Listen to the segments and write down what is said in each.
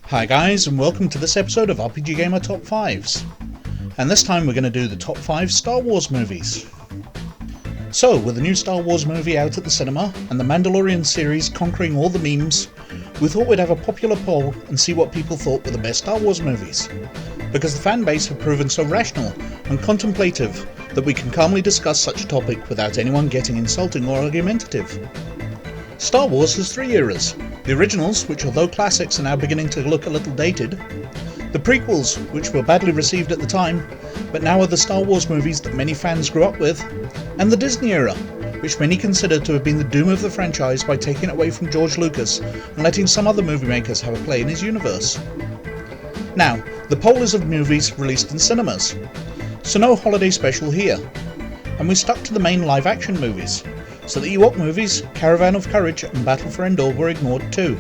Hi guys, and welcome to this episode of RPGGamer Top 5s. And this time we're going to do the top 5 Star Wars movies. So, with the new Star Wars movie out at the cinema, and the Mandalorian series conquering all the memes, we thought we'd have a popular poll and see what people thought were the best Star Wars movies. Because the fanbase have proven so rational and contemplative that we can calmly discuss such a topic without anyone getting insulting or argumentative. Star Wars has 3 eras. The originals, which although classics are now beginning to look a little dated, the prequels, which were badly received at the time, but now are the Star Wars movies that many fans grew up with, and the Disney era, which many consider to have been the doom of the franchise by taking it away from George Lucas and letting some other movie makers have a play in his universe. Now, the poll is of movies released in cinemas, so no holiday special here, and we stuck to the main live-action movies, so the Ewok movies, Caravan of Courage and Battle for Endor were ignored too,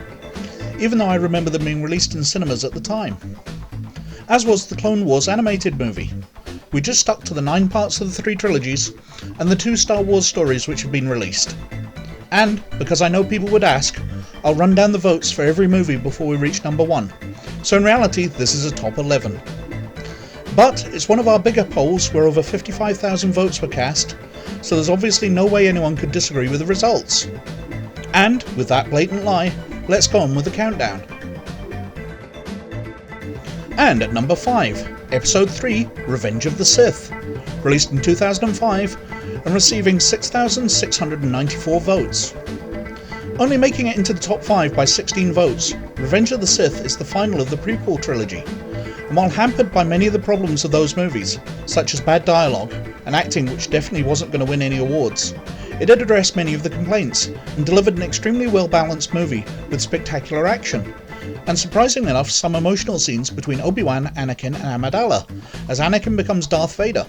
even though I remember them being released in cinemas at the time. As was the Clone Wars animated movie. We just stuck to the 9 parts of the 3 trilogies and the 2 Star Wars stories which have been released. And, because I know people would ask, I'll run down the votes for every movie before we reach number 1, so in reality this is a top 11. But it's one of our bigger polls where over 55,000 votes were cast, so there's obviously no way anyone could disagree with the results. And, with that blatant lie, let's go on with the countdown. And at number 5, Episode 3, Revenge of the Sith, released in 2005 and receiving 6,694 votes. Only making it into the top 5 by 16 votes, Revenge of the Sith is the final of the prequel trilogy, and while hampered by many of the problems of those movies, such as bad dialogue and acting which definitely wasn't going to win any awards, it did address many of the complaints and delivered an extremely well balanced movie with spectacular action, and surprisingly enough some emotional scenes between Obi-Wan, Anakin and Amidala, as Anakin becomes Darth Vader.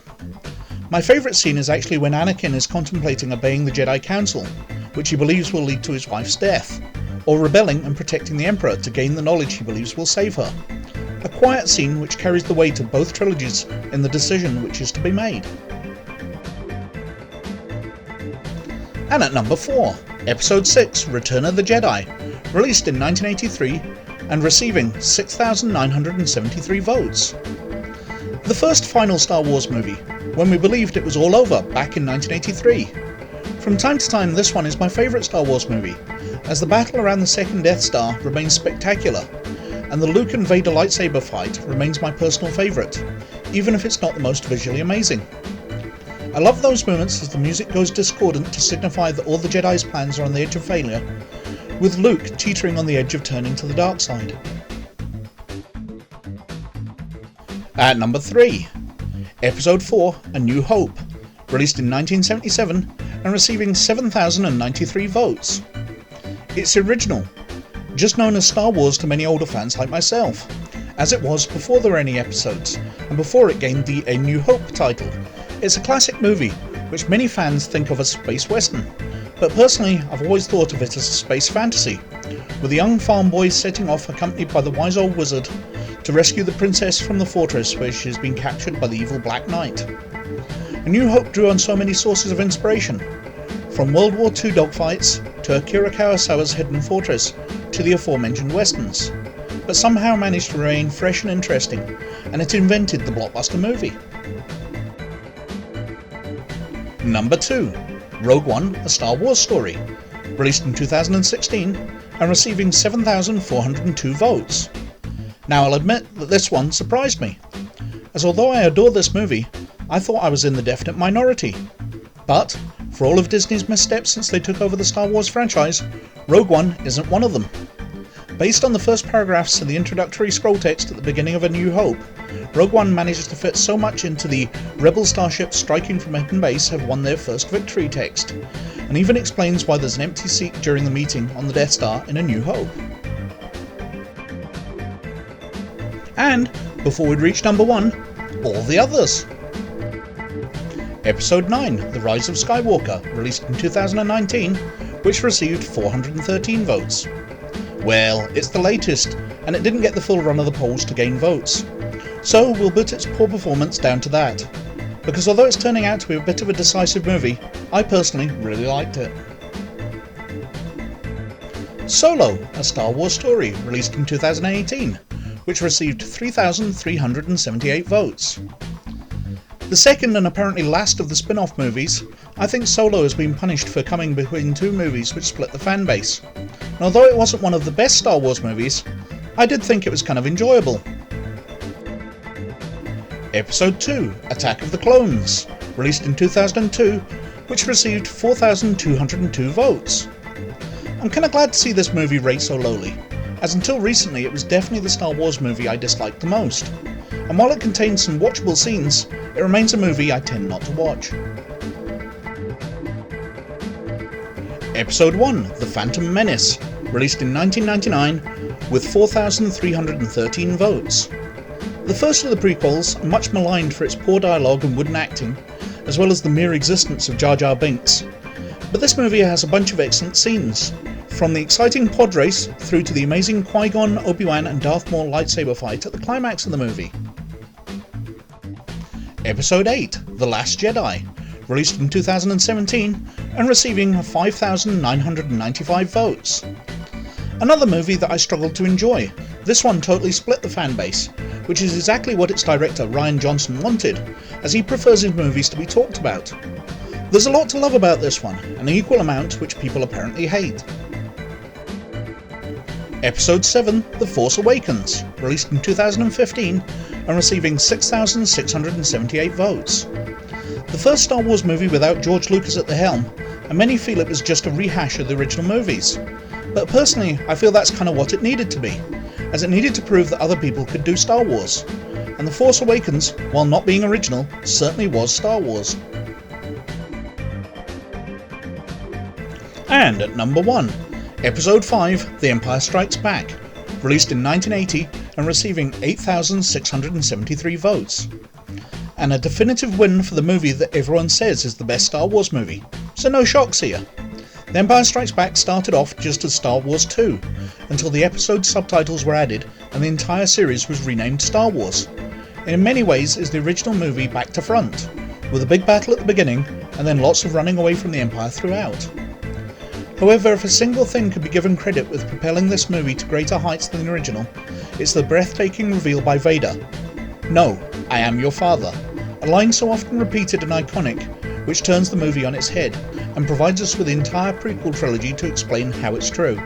My favourite scene is actually when Anakin is contemplating obeying the Jedi Council, which he believes will lead to his wife's death, or rebelling and protecting the Emperor to gain the knowledge he believes will save her. A quiet scene which carries the weight of both trilogies in the decision which is to be made. And at number 4, Episode 6, Return of the Jedi, released in 1983 and receiving 6,973 votes. The first final Star Wars movie, when we believed it was all over back in 1983. From time to time this one is my favourite Star Wars movie, as the battle around the second Death Star remains spectacular, and the Luke and Vader lightsaber fight remains my personal favourite, even if it's not the most visually amazing. I love those moments as the music goes discordant to signify that all the Jedi's plans are on the edge of failure, with Luke teetering on the edge of turning to the dark side. At number 3, Episode 4, A New Hope, released in 1977 and receiving 7,093 votes. It's original, just known as Star Wars to many older fans like myself, as it was before there were any episodes, and before it gained the A New Hope title. It's a classic movie, which many fans think of as space western, but personally I've always thought of it as a space fantasy, with a young farm boy setting off accompanied by the wise old wizard to rescue the princess from the fortress where she has been captured by the evil Black Knight. A New Hope drew on so many sources of inspiration, from World War II dogfights to Akira Kurosawa's Hidden Fortress to the aforementioned westerns, but somehow managed to remain fresh and interesting, and it invented the blockbuster movie. Number 2, Rogue One, A Star Wars Story, released in 2016 and receiving 7,402 votes. Now I'll admit that this one surprised me, as although I adore this movie, I thought I was in the definite minority. But, for all of Disney's missteps since they took over the Star Wars franchise, Rogue One isn't one of them. Based on the first paragraphs of the introductory scroll text at the beginning of A New Hope, Rogue One manages to fit so much into the Rebel starships striking from hidden base have won their first victory text, and even explains why there's an empty seat during the meeting on the Death Star in A New Hope. And, before we'd reach number 1, all the others. Episode 9, The Rise of Skywalker, released in 2019, which received 413 votes. Well, it's the latest, and it didn't get the full run of the polls to gain votes. So we'll put its poor performance down to that, because although it's turning out to be a bit of a decisive movie, I personally really liked it. Solo, a Star Wars story, released in 2018, which received 3,378 votes. The second and apparently last of the spin-off movies, I think Solo has been punished for coming between two movies which split the fanbase. And although it wasn't one of the best Star Wars movies, I did think it was kind of enjoyable. Episode 2, Attack of the Clones, released in 2002, which received 4,202 votes. I'm kinda glad to see this movie rate so lowly, as until recently it was definitely the Star Wars movie I disliked the most, and while it contains some watchable scenes, it remains a movie I tend not to watch. Episode 1, The Phantom Menace, released in 1999, with 4,313 votes. The first of the prequels, much maligned for its poor dialogue and wooden acting, as well as the mere existence of Jar Jar Binks, but this movie has a bunch of excellent scenes, from the exciting pod race through to the amazing Qui-Gon, Obi-Wan and Darth Maul lightsaber fight at the climax of the movie. Episode 8, The Last Jedi, released in 2017 and receiving 5,995 votes. Another movie that I struggled to enjoy. This one totally split the fanbase, which is exactly what its director Rian Johnson wanted, as he prefers his movies to be talked about. There's a lot to love about this one, an equal amount which people apparently hate. Episode 7, The Force Awakens, released in 2015 and receiving 6,678 votes. The first Star Wars movie without George Lucas at the helm, and many feel it was just a rehash of the original movies. But personally, I feel that's kind of what it needed to be, as it needed to prove that other people could do Star Wars. And The Force Awakens, while not being original, certainly was Star Wars. And at number 1, Episode 5, The Empire Strikes Back, released in 1980 and receiving 8,673 votes. And a definitive win for the movie that everyone says is the best Star Wars movie, so no shocks here. The Empire Strikes Back started off just as Star Wars 2, until the episode subtitles were added and the entire series was renamed Star Wars. And in many ways is the original movie back to front, with a big battle at the beginning and then lots of running away from the Empire throughout. However, if a single thing could be given credit with propelling this movie to greater heights than the original, it's the breathtaking reveal by Vader. "No, I am your father," a line so often repeated and iconic, which turns the movie on its head, and provides us with the entire prequel trilogy to explain how it's true.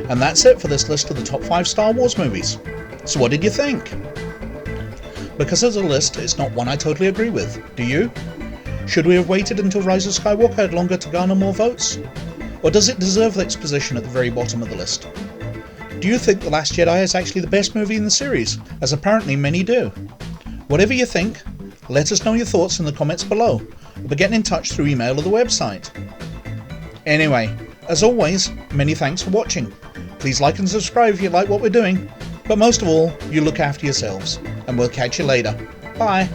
And that's it for this list of the top 5 Star Wars movies. So what did you think? Because as a list, it's not one I totally agree with. Do you? Should we have waited until Rise of Skywalker had longer to garner more votes? Or does it deserve its position at the very bottom of the list? Do you think The Last Jedi is actually the best movie in the series, as apparently many do? Whatever you think, let us know your thoughts in the comments below, or by getting in touch through email or the website. Anyway, as always, many thanks for watching. Please like and subscribe if you like what we're doing, but most of all, you look after yourselves, and we'll catch you later. Bye!